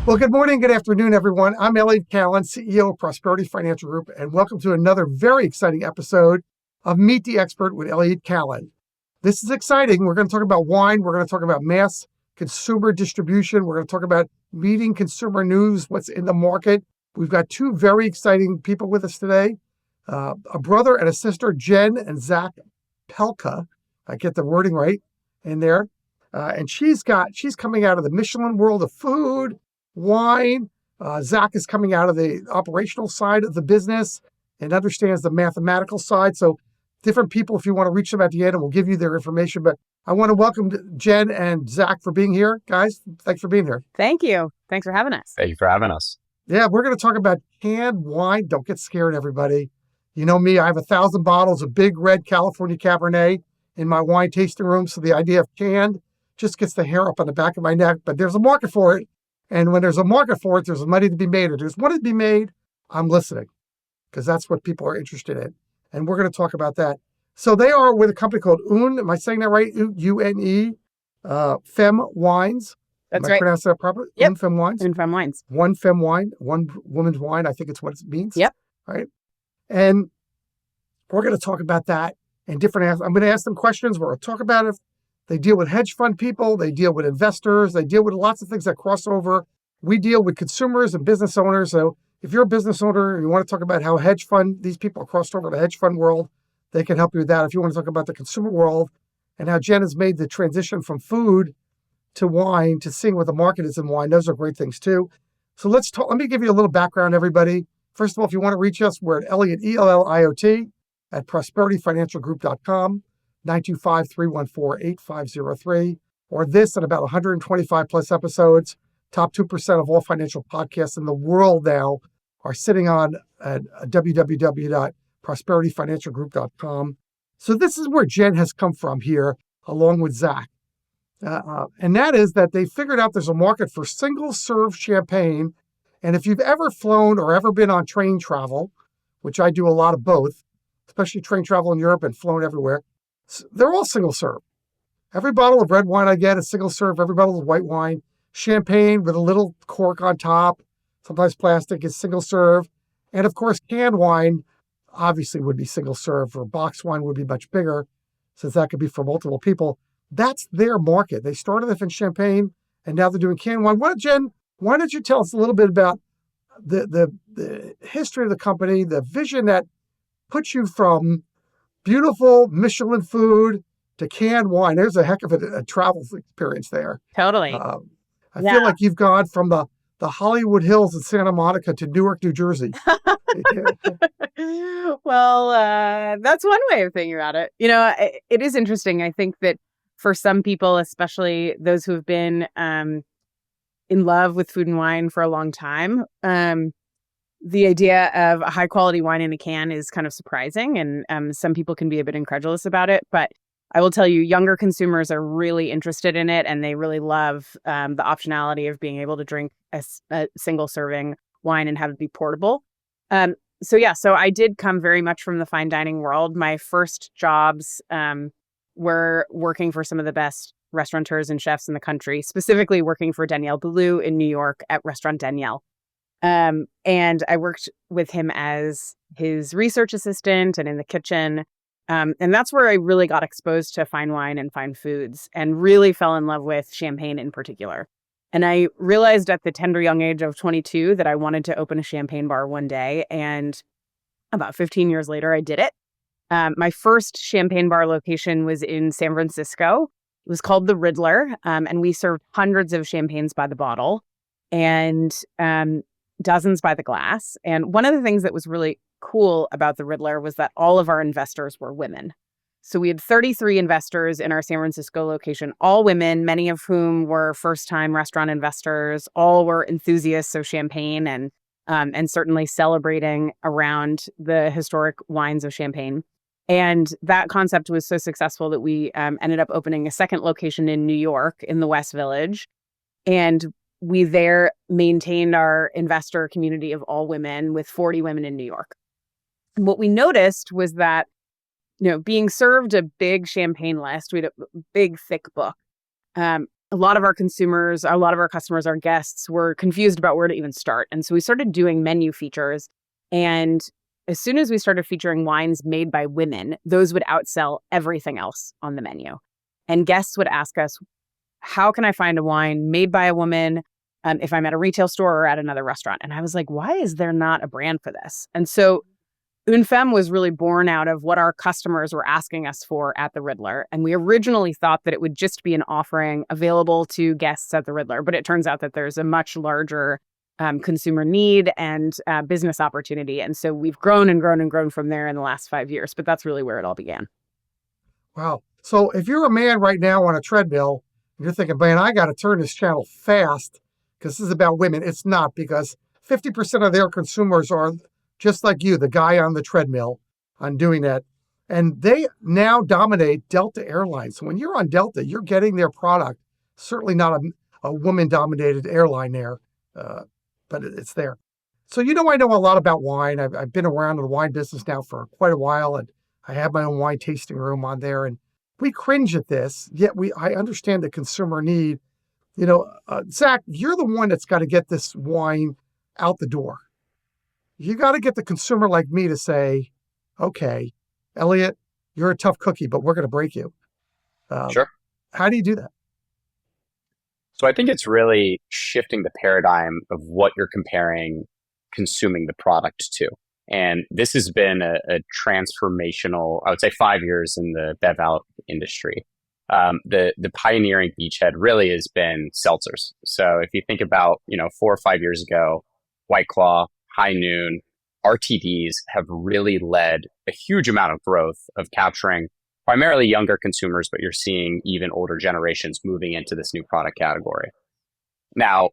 Well, good morning, good afternoon, everyone. I'm Elliot Kallen, CEO of Prosperity Financial Group, and welcome to another very exciting episode of Meet the Expert with Elliot Kallen. This is exciting. We're going to talk about wine. We're going to talk about mass consumer distribution. We're going to talk about meeting consumer news, what's in the market. We've got two very exciting people with us today, a brother and a sister, Jen and Zach Pelka. I get the wording right in there. And she's coming out of the Michelin world of food, wine. Zach is coming out of the operational side of the business and understands the mathematical side. So different people, if you want to reach them at the end, and we'll give you their information. But I want to welcome Jen and Zach for being here. Guys, thanks for being here. Thank you. Thanks for having us. Thank you for having us. Yeah, we're going to talk about canned wine. Don't get scared, everybody. You know me, I have 1,000 bottles of big red California Cabernet in my wine tasting room. So the idea of canned just gets the hair up on the back of my neck. But there's a market for it. And when there's a market for it, there's money to be made. If there's money to be made, I'm listening, because that's what people are interested in. And we're going to talk about that. So they are with a company called Une, am I saying that right? Une, Femme Wines. That's am right. I pronouncing that properly? Yep. Une Femme Wines? Une Femme Wines. One femme wine, one woman's wine, I think it's what it means. Yep. Right. And we're going to talk about that and different. I'm going to ask them questions. We're going to talk about it. They deal with hedge fund people. They deal with investors. They deal with lots of things that cross over. We deal with consumers and business owners. So if you're a business owner and you want to talk about how these people crossed over to the hedge fund world, they can help you with that. If you want to talk about the consumer world and how Jen has made the transition from food to wine to seeing what the market is in wine, those are great things too. So let me give you a little background, everybody. First of all, if you want to reach us, we're at Elliot, ELLIOT, at prosperityfinancialgroup.com. 925-314-8503, or this and about 125 plus episodes. Top 2% of all financial podcasts in the world now are sitting on at www.prosperityfinancialgroup.com. So this is where Jen has come from here, along with Zach. And that is that they figured out there's a market for single-serve champagne. And if you've ever flown or ever been on train travel, which I do a lot of both, especially train travel in Europe and flown everywhere, they're all single serve. Every bottle of red wine I get is single serve. Every bottle of white wine. Champagne with a little cork on top, sometimes plastic, is single serve. And of course, canned wine obviously would be single serve, or box wine would be much bigger, since that could be for multiple people. That's their market. They started off in champagne, and now they're doing canned wine. Jen, why don't you tell us a little bit about the history of the company, the vision that puts you from beautiful Michelin food to canned wine. There's a heck of a travel experience there. Totally. I feel like you've gone from the Hollywood Hills in Santa Monica to Newark, New Jersey. Well, that's one way of thinking about it. You know, it is interesting. I think that for some people, especially those who have been in love with food and wine for a long time, the idea of a high quality wine in a can is kind of surprising, and some people can be a bit incredulous about it. But I will tell you, younger consumers are really interested in it, and they really love the optionality of being able to drink a single serving wine and have it be portable. So I did come very much from the fine dining world. My first jobs were working for some of the best restaurateurs and chefs in the country, specifically working for Daniel Boulou in New York at Restaurant Daniel. And I worked with him as his research assistant and in the kitchen. And that's where I really got exposed to fine wine and fine foods and really fell in love with champagne in particular. And I realized at the tender young age of 22 that I wanted to open a champagne bar one day. And about 15 years later, I did it. My first champagne bar location was in San Francisco. It was called The Riddler. And we served hundreds of champagnes by the bottle and dozens by the glass. And one of the things that was really cool about The Riddler was that all of our investors were women. So we had 33 investors in our San Francisco location, all women, many of whom were first-time restaurant investors. All were enthusiasts of champagne and certainly celebrating around the historic wines of Champagne. And that concept was so successful that we ended up opening a second location in New York in the West Village. And we there maintained our investor community of all women with 40 women in New York. And what we noticed was that, being served a big champagne list, we had a big, thick book. a lot of our consumers, a lot of our customers, our guests were confused about where to even start. And so we started doing menu features. And as soon as we started featuring wines made by women, those would outsell everything else on the menu. And guests would ask us, how can I find a wine made by a woman if I'm at a retail store or at another restaurant? And I was like, why is there not a brand for this? And so Une Femme was really born out of what our customers were asking us for at the Riddler. And we originally thought that it would just be an offering available to guests at the Riddler. But it turns out that there's a much larger consumer need and business opportunity. And so we've grown and grown and grown from there in the last 5 years. But that's really where it all began. Wow. So if you're a man right now on a treadmill, and you're thinking, man, I got to turn this channel fast because this is about women. It's not, because 50% of their consumers are just like you, the guy on the treadmill on doing that. And they now dominate Delta Airlines. So when you're on Delta, you're getting their product. Certainly not a woman-dominated airline there, but it's there. So I know a lot about wine. I've been around in the wine business now for quite a while, and I have my own wine tasting room on there. And we cringe at this, yet I understand the consumer need. Zach, you're the one that's got to get this wine out the door. You got to get the consumer like me to say, okay, Elliot, you're a tough cookie, but we're going to break you. Sure. How do you do that? So I think it's really shifting the paradigm of what you're comparing consuming the product to. And this has been a transformational, I would say, 5 years in the bev alc industry. The pioneering beachhead really has been seltzers. So if you think about, 4 or 5 years ago, White Claw, High Noon, RTDs have really led a huge amount of growth of capturing primarily younger consumers, but you're seeing even older generations moving into this new product category. Now,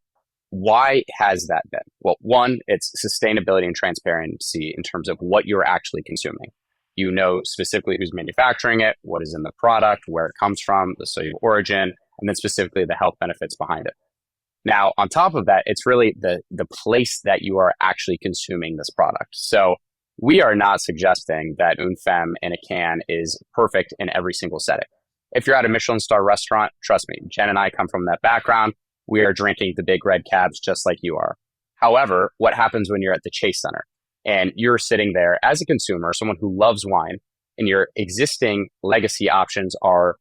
why has that been? Well, one, it's sustainability and transparency in terms of what you're actually consuming. You know specifically who's manufacturing it, what is in the product, where it comes from, the soil origin, and then specifically the health benefits behind it. Now, on top of that, it's really the place that you are actually consuming this product. So we are not suggesting that Une Femme in a can is perfect in every single setting. If you're at a Michelin-starred restaurant, trust me, Jen and I come from that background. We are drinking the big red cabs just like you are. However, what happens when you're at the Chase Center and you're sitting there as a consumer, someone who loves wine, and your existing legacy options are,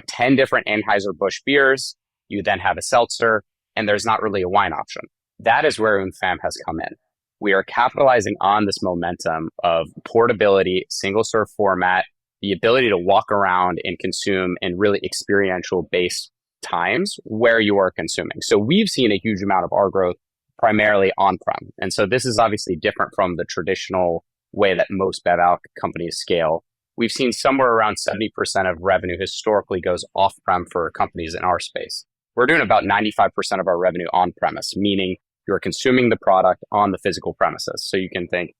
10 different Anheuser-Busch beers, you then have a seltzer, and there's not really a wine option. That is where Une Femme has come in. We are capitalizing on this momentum of portability, single serve format, the ability to walk around and consume in really experiential based times where you are consuming. So we've seen a huge amount of our growth primarily on-prem. And so this is obviously different from the traditional way that most bev alc companies scale. We've seen somewhere around 70% of revenue historically goes off-prem for companies in our space. We're doing about 95% of our revenue on-premise, meaning you're consuming the product on the physical premises. So you can think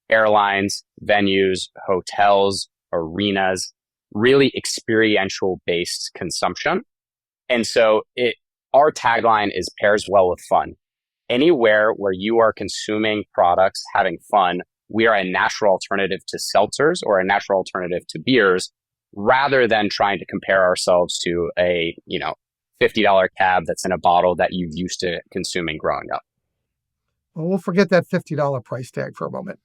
airlines, venues, hotels, arenas, really experiential-based consumption. And so our tagline is pairs well with fun. Anywhere where you are consuming products, having fun, we are a natural alternative to seltzers or a natural alternative to beers, rather than trying to compare ourselves to a, $50 cab that's in a bottle that you've used to consuming growing up. Well, we'll forget that $50 price tag for a moment.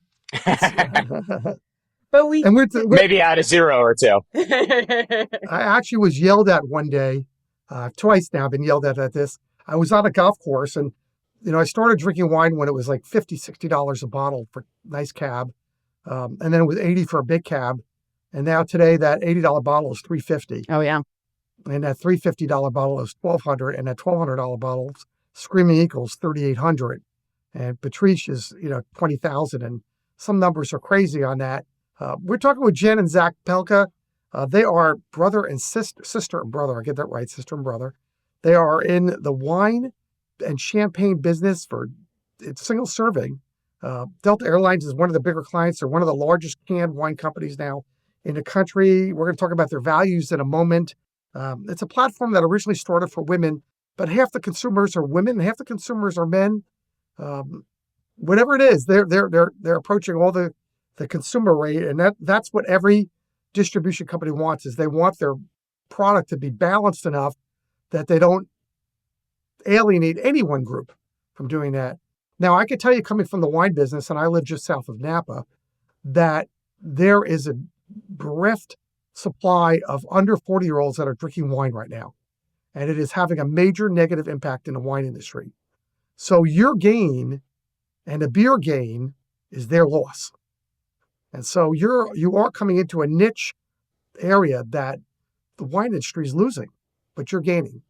But maybe add a 0 or 2. I actually was yelled at one day, twice now I've been yelled at this. I was on a golf course and, I started drinking wine when it was like $50, $60 a bottle for a nice cab. And then it was $80 for a big cab. And now today that $80 bottle is $350. Oh, yeah. And that $350 bottle is $1,200. And that $1,200 bottle is Screaming Eagles, $3,800. And Patrice is, $20,000. And some numbers are crazy on that. We're talking with Jen and Zach Pelka. They are brother and sister and brother. I get that right, sister and brother. They are in the wine and champagne business it's single serving. Delta Airlines is one of the bigger clients. They're one of the largest canned wine companies now in the country. We're going to talk about their values in a moment. It's a platform that originally started for women, but half the consumers are women, and half the consumers are men. Whatever it is, they're approaching all the consumer rate, and that's what every distribution company wants. Is they want their product to be balanced enough that they don't alienate any one group from doing that. Now, I could tell you, coming from the wine business, and I live just south of Napa, that there is a bereft supply of under 40-year-olds that are drinking wine right now. And it is having a major negative impact in the wine industry. So your gain and a beer gain is their loss. And so you are coming into a niche area that the wine industry is losing, but you're gaining.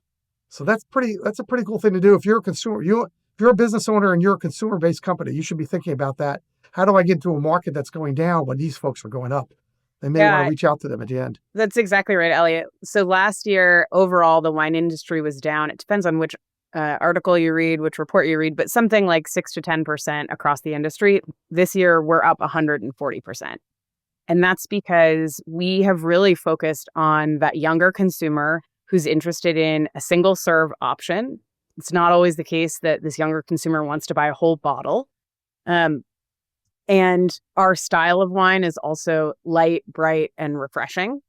So that's a pretty cool thing to do. If you're a consumer, if you're a business owner and you're a consumer-based company, you should be thinking about that. How do I get into a market that's going down when these folks are going up? They may want to reach out to them at the end. That's exactly right, Elliot. So last year, overall, the wine industry was down. It depends on which article you read, which report you read, but something like 6 to 10% across the industry. This year, we're up 140%. And that's because we have really focused on that younger consumer who's interested in a single serve option. It's not always the case that this younger consumer wants to buy a whole bottle. And our style of wine is also light, bright, and refreshing,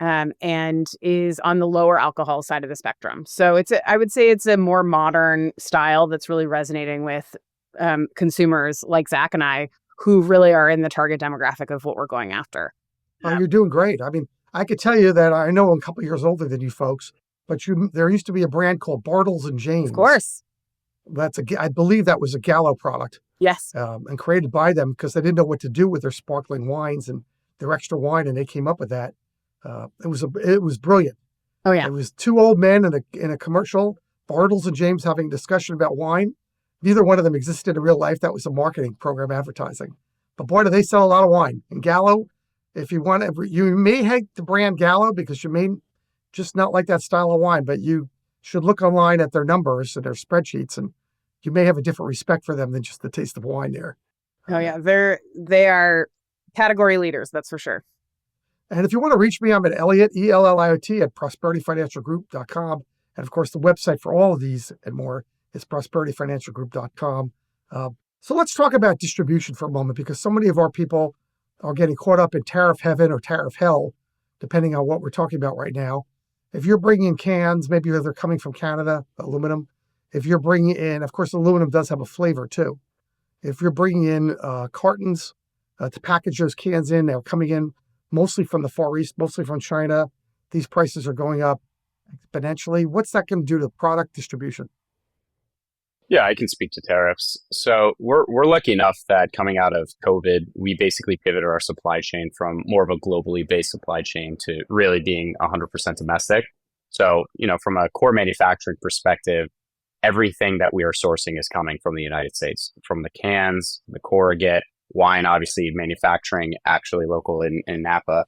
and is on the lower alcohol side of the spectrum. So I would say it's a more modern style that's really resonating with consumers like Zach and I, who really are in the target demographic of what we're going after. Oh, you're doing great. I mean, I could tell you that I know I'm a couple years older than you folks, but there used to be a brand called Bartles and James. Of course. I believe that was a Gallo product. Yes. And created by them because they didn't know what to do with their sparkling wines and their extra wine, and they came up with that. It was brilliant. Oh yeah. It was two old men in a commercial, Bartles and James having a discussion about wine. Neither one of them existed in real life. That was a marketing program, advertising. But boy, do they sell a lot of wine. And Gallo, if you want, you may hate the brand Gallo because you may just not like that style of wine, but you should look online at their numbers and their spreadsheets, and you may have a different respect for them than just the taste of wine there. Oh yeah, they are category leaders, that's for sure. And if you want to reach me, I'm at Elliot, ELLIOT, at prosperityfinancialgroup.com. And of course, the website for all of these and more is prosperityfinancialgroup.com. So let's talk about distribution for a moment, because so many of our people are getting caught up in tariff heaven or tariff hell, depending on what we're talking about right now. If you're bringing in cans, maybe they're coming from Canada, aluminum. If you're bringing in, of course, aluminum does have a flavor too. If you're bringing in cartons to package those cans in, they're coming in mostly from the Far East, mostly from China. These prices are going up exponentially. What's that going to do to product distribution? Yeah, I can speak to tariffs. So we're lucky enough that coming out of COVID, we basically pivoted our supply chain from more of a globally based supply chain to really being 100% domestic. So, from a core manufacturing perspective, everything that we are sourcing is coming from the United States, from the cans, the corrugate, wine, obviously manufacturing actually local in Napa.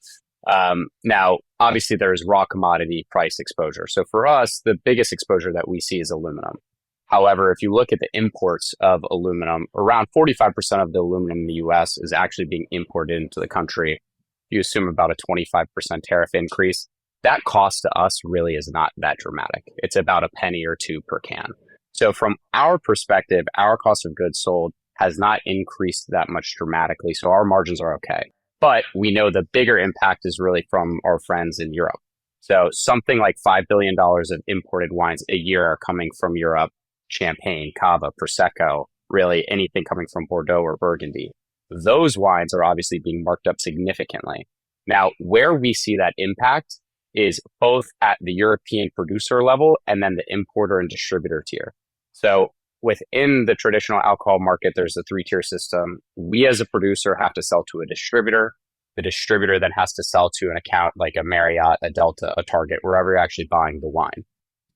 Now, obviously there's raw commodity price exposure. So for us, the biggest exposure that we see is aluminum. However, if you look at the imports of aluminum, around 45% of the aluminum in the US is actually being imported into the country. You assume about a 25% tariff increase. That cost to us really is not that dramatic. It's about a penny or two per can. So from our perspective, our cost of goods sold has not increased that much dramatically. So our margins are okay. But we know the bigger impact is really from our friends in Europe. So something like $5 billion of imported wines a year are coming from Europe. Champagne, Cava, Prosecco, really anything coming from Bordeaux or Burgundy. Those wines are obviously being marked up significantly. Now, where we see that impact is both at the European producer level and then the importer and distributor tier. So within the traditional alcohol market, there's a 3-tier system. We as a producer have to sell to a distributor. The distributor then has to sell to an account like a Marriott, a Delta, a Target, wherever you're actually buying the wine.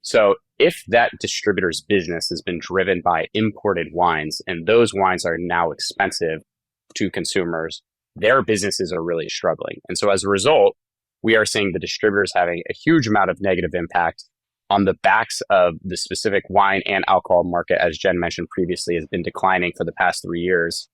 So if that distributor's business has been driven by imported wines, and those wines are now expensive to consumers, their businesses are really struggling. And so as a result, we are seeing the distributors having a huge amount of negative impact on the backs of the specific wine and alcohol market, as Jen mentioned previously, has been declining for the past 3 years.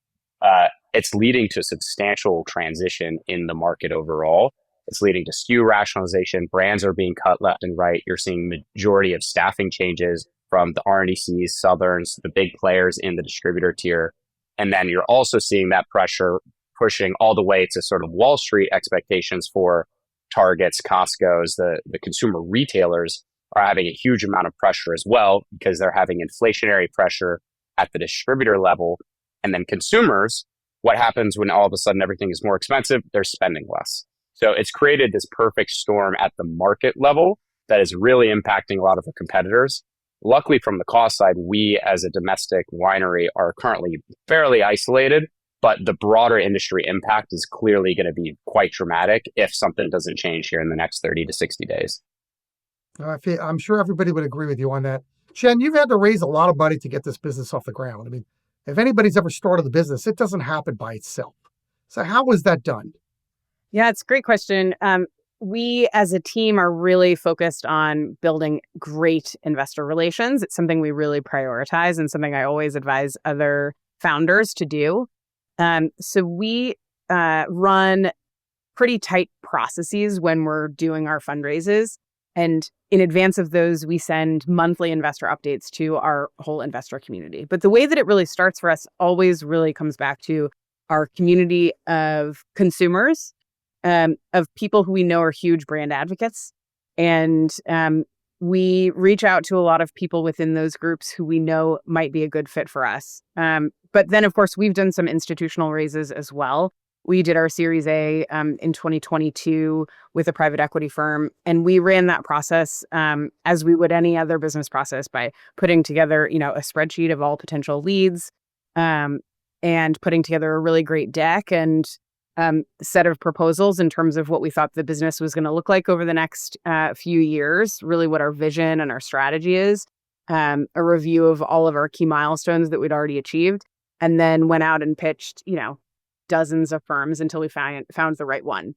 It's leading to a substantial transition in the market overall. It's leading to SKU rationalization. Brands are being cut left and right. You're seeing majority of staffing changes from the RNDCs, Southerns, the big players in the distributor tier. And then you're also seeing that pressure pushing all the way to sort of Wall Street expectations for Targets, Costco's, the consumer retailers are having a huge amount of pressure as well because they're having inflationary pressure at the distributor level. And then consumers, what happens when all of a sudden everything is more expensive? They're spending less. So it's created this perfect storm at the market level that is really impacting a lot of the competitors. Luckily, from the cost side, we as a domestic winery are currently fairly isolated, but the broader industry impact is clearly going to be quite dramatic if something doesn't change here in the next 30 to 60 days. I'm sure everybody would agree with you on that. Jen, you've had to raise a lot of money to get this business off the ground. I mean, if anybody's ever started the business, it doesn't happen by itself. So how was that done? Yeah, it's a great question. We as a team are really focused on building great investor relations. It's something we really prioritize and something I always advise other founders to do. So we run pretty tight processes when we're doing our fundraises. And in advance of those, we send monthly investor updates to our whole investor community. But the way that it really starts for us always really comes back to our community of consumers, of people who we know are huge brand advocates. And we reach out to a lot of people within those groups who we know might be a good fit for us. But then, of course, we've done some institutional raises as well. We did our Series A in 2022 with a private equity firm, and we ran that process as we would any other business process by putting together, a spreadsheet of all potential leads and putting together a really great deck and set of proposals in terms of what we thought the business was going to look like over the next few years, really what our vision and our strategy is, a review of all of our key milestones that we'd already achieved, and then went out and pitched, dozens of firms until we found the right one.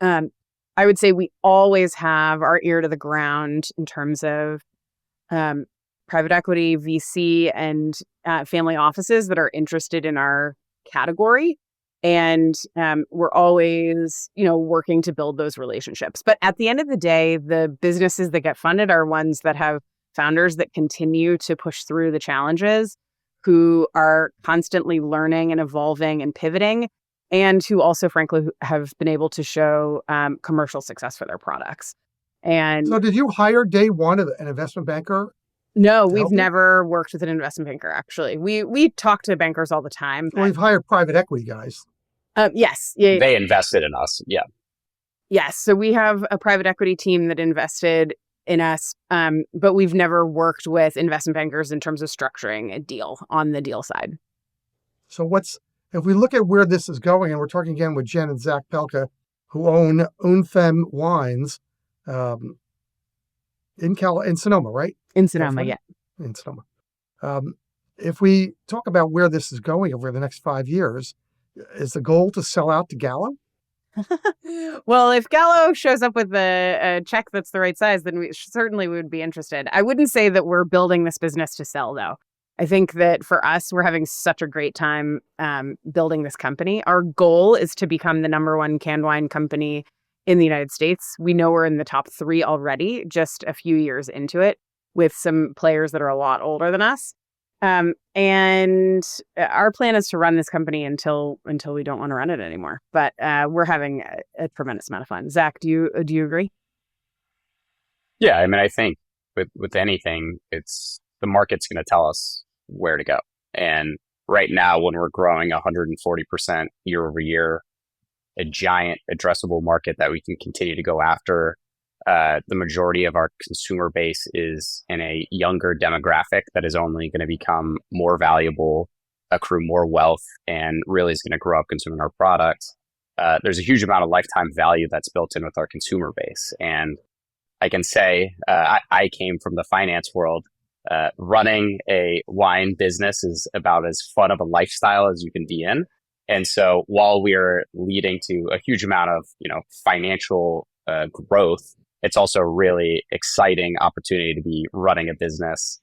I would say we always have our ear to the ground in terms of private equity, VC, and family offices that are interested in our category. And we're always, working to build those relationships. But at the end of the day, the businesses that get funded are ones that have founders that continue to push through the challenges, who are constantly learning and evolving and pivoting, and who also, frankly, have been able to show commercial success for their products. And so did you hire day one an investment banker? No, we've never worked with an investment banker, actually. We talk to bankers all the time. Well, we've hired private equity guys. Yes. Yeah. They invested in us. Yeah. Yes. So we have a private equity team that invested in us, but we've never worked with investment bankers in terms of structuring a deal on the deal side. So if we look at where this is going, and we're talking again with Jen and Zach Pelka, who own Une Femme Wines in Sonoma, right? In Sonoma, yeah. In Sonoma. If we talk about where this is going over the next 5 years, is the goal to sell out to Gallo? Well, if Gallo shows up with a check that's the right size, then we certainly would be interested. I wouldn't say that we're building this business to sell, though. I think that for us, we're having such a great time building this company. Our goal is to become the number one canned wine company in the United States. We know we're in the top 3 already, just a few years into it, with some players that are a lot older than us. And our plan is to run this company until we don't want to run it anymore. But we're having a tremendous amount of fun. Zach, do you agree? Yeah, I mean, I think with anything, it's the market's going to tell us where to go. And right now, when we're growing 140% year over year, a giant addressable market that we can continue to go after. The majority of our consumer base is in a younger demographic that is only going to become more valuable, accrue more wealth, and really is going to grow up consuming our products. There's a huge amount of lifetime value that's built in with our consumer base. And I can say I came from the finance world. Running a wine business is about as fun of a lifestyle as you can be in. And so while we are leading to a huge amount of, financial growth, it's also a really exciting opportunity to be running a business,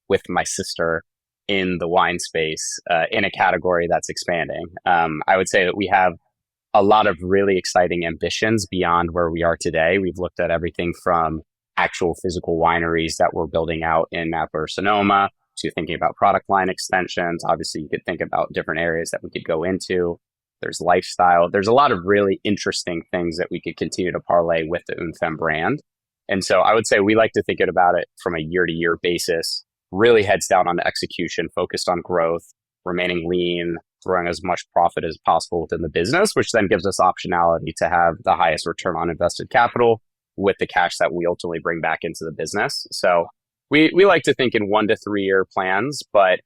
with my sister in the wine space, in a category that's expanding. I would say that we have a lot of really exciting ambitions beyond where we are today. We've looked at everything from actual physical wineries that we're building out in Napa or Sonoma to thinking about product line extensions. Obviously, you could think about different areas that we could go into. There's lifestyle. There's a lot of really interesting things that we could continue to parlay with the Une Femme brand. And so I would say we like to think about it from a year-to-year basis, really heads down on execution, focused on growth, remaining lean, throwing as much profit as possible within the business, which then gives us optionality to have the highest return on invested capital with the cash that we ultimately bring back into the business. So we like to think in 1 to 3 year plans, but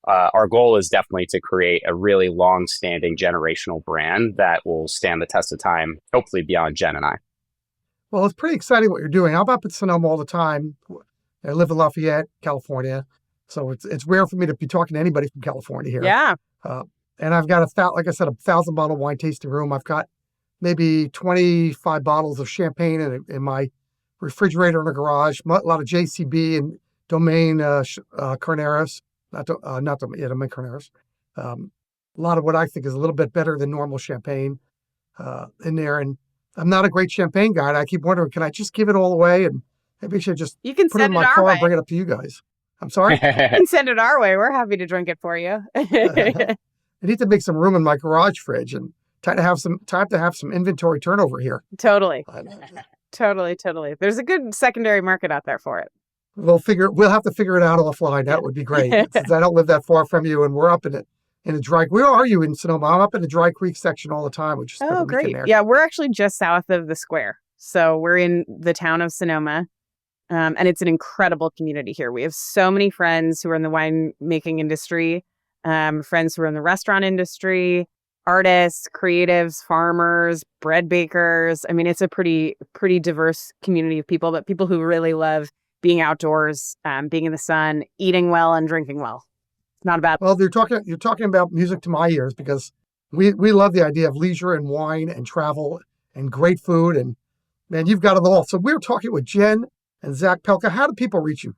our goal is definitely to create a really long-standing generational brand that will stand the test of time, hopefully beyond Jen and I. Well, it's pretty exciting what you're doing. I'm up at Sonoma all the time. I live in Lafayette, California. So it's rare for me to be talking to anybody from California here. Yeah. And I've got, like I said, 1,000 bottle wine tasting room. I've got maybe 25 bottles of champagne in my refrigerator in the garage, a lot of JCB and Domaine Carneros, Domaine Carneros. A lot of what I think is a little bit better than normal champagne in there. And I'm not a great champagne guy. And I keep wondering, can I just give it all away? And maybe I should just You can put it in send my it our car way. and bring it up to you guys. I'm sorry? You can send it our way. We're happy to drink it for you. I need to make some room in my garage fridge and time to have some inventory turnover here. Totally. Totally. There's a good secondary market out there for it. We'll have to figure it out offline. That would be great. Since I don't live that far from you and we're up in a dry. Where are you in Sonoma? I'm up in the Dry Creek section all the time. We just spent the weekend great. there. Yeah, we're actually just south of the square. So we're in the town of Sonoma. And it's an incredible community here. We have so many friends who are in the winemaking industry, friends who are in the restaurant industry, artists, creatives, farmers, bread bakers. I mean, it's a pretty diverse community of people, but people who really love being outdoors, being in the sun, eating well and drinking well. It's not about. Well, you're talking about music to my ears because we love the idea of leisure and wine and travel and great food. And man, you've got it all. So we're talking with Jen and Zach Pelka. How do people reach you?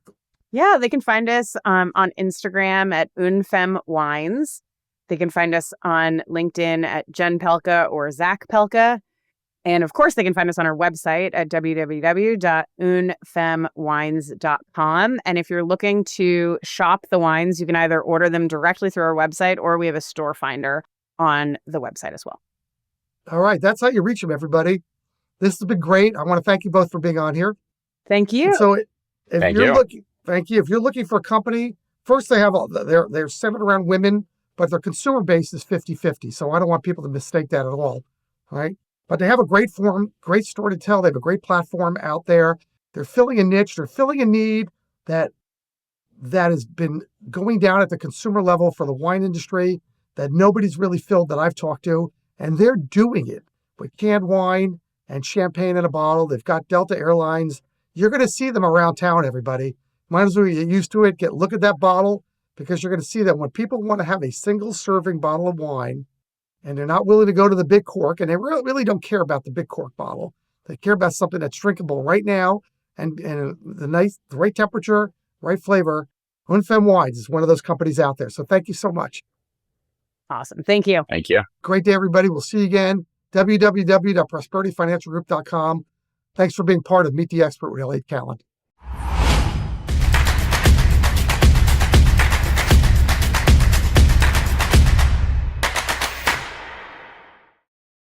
Yeah, they can find us on Instagram at Une Femme Wines. They can find us on LinkedIn at Jen Pelka or Zach Pelka. And of course, they can find us on our website at www.unefemmewines.com. And if you're looking to shop the wines, you can either order them directly through our website or we have a store finder on the website as well. All right. That's how you reach them, everybody. This has been great. I want to thank you both for being on here. Thank you. And so Thank you. Thank you. If you're looking for a company, first they're centered around women, but their consumer base is 50-50. So I don't want people to mistake that at all. Right. But they have a great great story to tell. They have a great platform out there. They're filling a niche. They're filling a need that has been going down at the consumer level for the wine industry that nobody's really filled that I've talked to. And they're doing it with canned wine and champagne in a bottle. They've got Delta Airlines. You're going to see them around town, everybody. Might as well get used to it. Look at that bottle because you're going to see that when people want to have a single serving bottle of wine and they're not willing to go to the big cork, and they really don't care about the big cork bottle. They care about something that's drinkable right now and the right temperature, right flavor. Une Femme Wines is one of those companies out there. So thank you so much. Awesome. Thank you. Thank you. Great day, everybody. We'll see you again. www.prosperityfinancialgroup.com. Thanks for being part of Meet the Expert with Elliot Kallen.